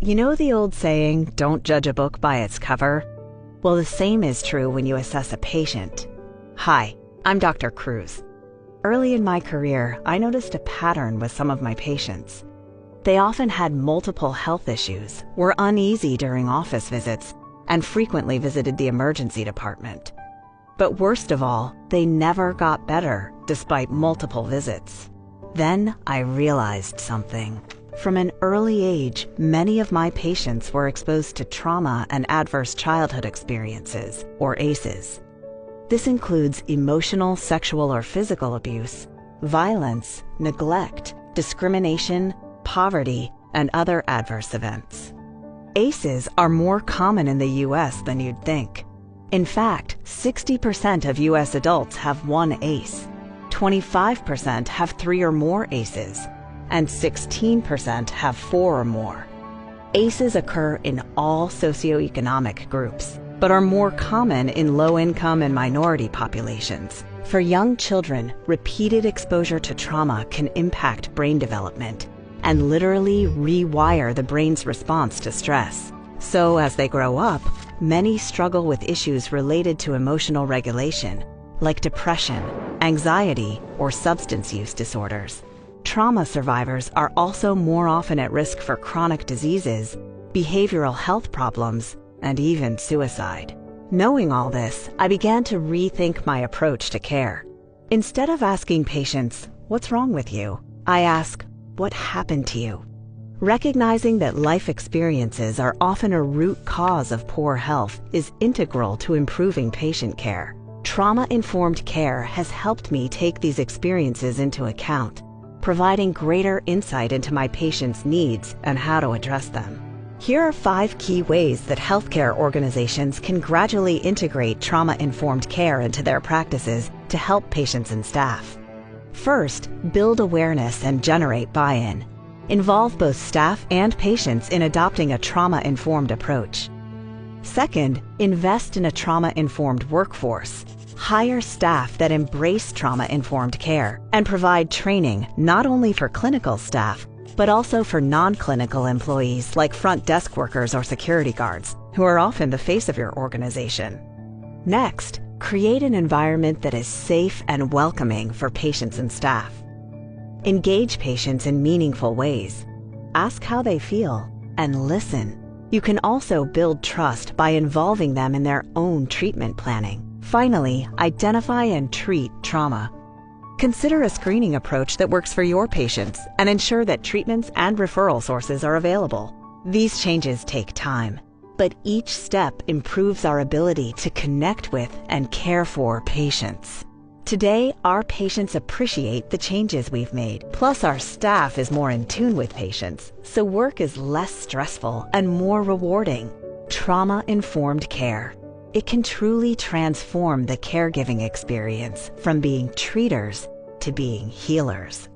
You know the old saying, don't judge a book by its cover? Well, the same is true when you assess a patient. Hi, I'm Dr. Cruz. Early in my career, I noticed a pattern with some of my patients. They often had multiple health issues, were uneasy during office visits, and frequently visited the emergency department. But worst of all, they never got better despite multiple visits. Then I realized something. From an early age, many of my patients were exposed to trauma and adverse childhood experiences, or ACEs. This includes emotional, sexual, or physical abuse, violence, neglect, discrimination, poverty, and other adverse events. ACEs are more common in the US than you'd think. In fact, 60% of US adults have one ACE, 25% have 3 or more ACEs, and 16% have 4 or more. ACEs occur in all socioeconomic groups, but are more common in low-income and minority populations. For young children, repeated exposure to trauma can impact brain development and literally rewire the brain's response to stress. So as they grow up, many struggle with issues related to emotional regulation, like depression, anxiety, or substance use disorders. Trauma survivors are also more often at risk for chronic diseases, behavioral health problems, and even suicide. Knowing all this, I began to rethink my approach to care. Instead of asking patients, "What's wrong with you?" I ask, "What happened to you?" Recognizing that life experiences are often a root cause of poor health is integral to improving patient care. Trauma-informed care has helped me take these experiences into account, providing greater insight into my patients' needs and how to address them. Here are 5 key ways that healthcare organizations can gradually integrate trauma-informed care into their practices to help patients and staff. First, build awareness and generate buy-in. Involve both staff and patients in adopting a trauma-informed approach. Second, invest in a trauma-informed workforce. Hire staff that embrace trauma-informed care and provide training not only for clinical staff, but also for non-clinical employees like front desk workers or security guards, who are often the face of your organization. Next, create an environment that is safe and welcoming for patients and staff. Engage patients in meaningful ways. Ask how they feel and listen. You can also build trust by involving them in their own treatment planning. Finally, identify and treat trauma. Consider a screening approach that works for your patients and ensure that treatments and referral sources are available. These changes take time, but each step improves our ability to connect with and care for patients. Today, our patients appreciate the changes we've made. Plus, our staff is more in tune with patients, so work is less stressful and more rewarding. Trauma-informed care. It can truly transform the caregiving experience from being treaters to being healers.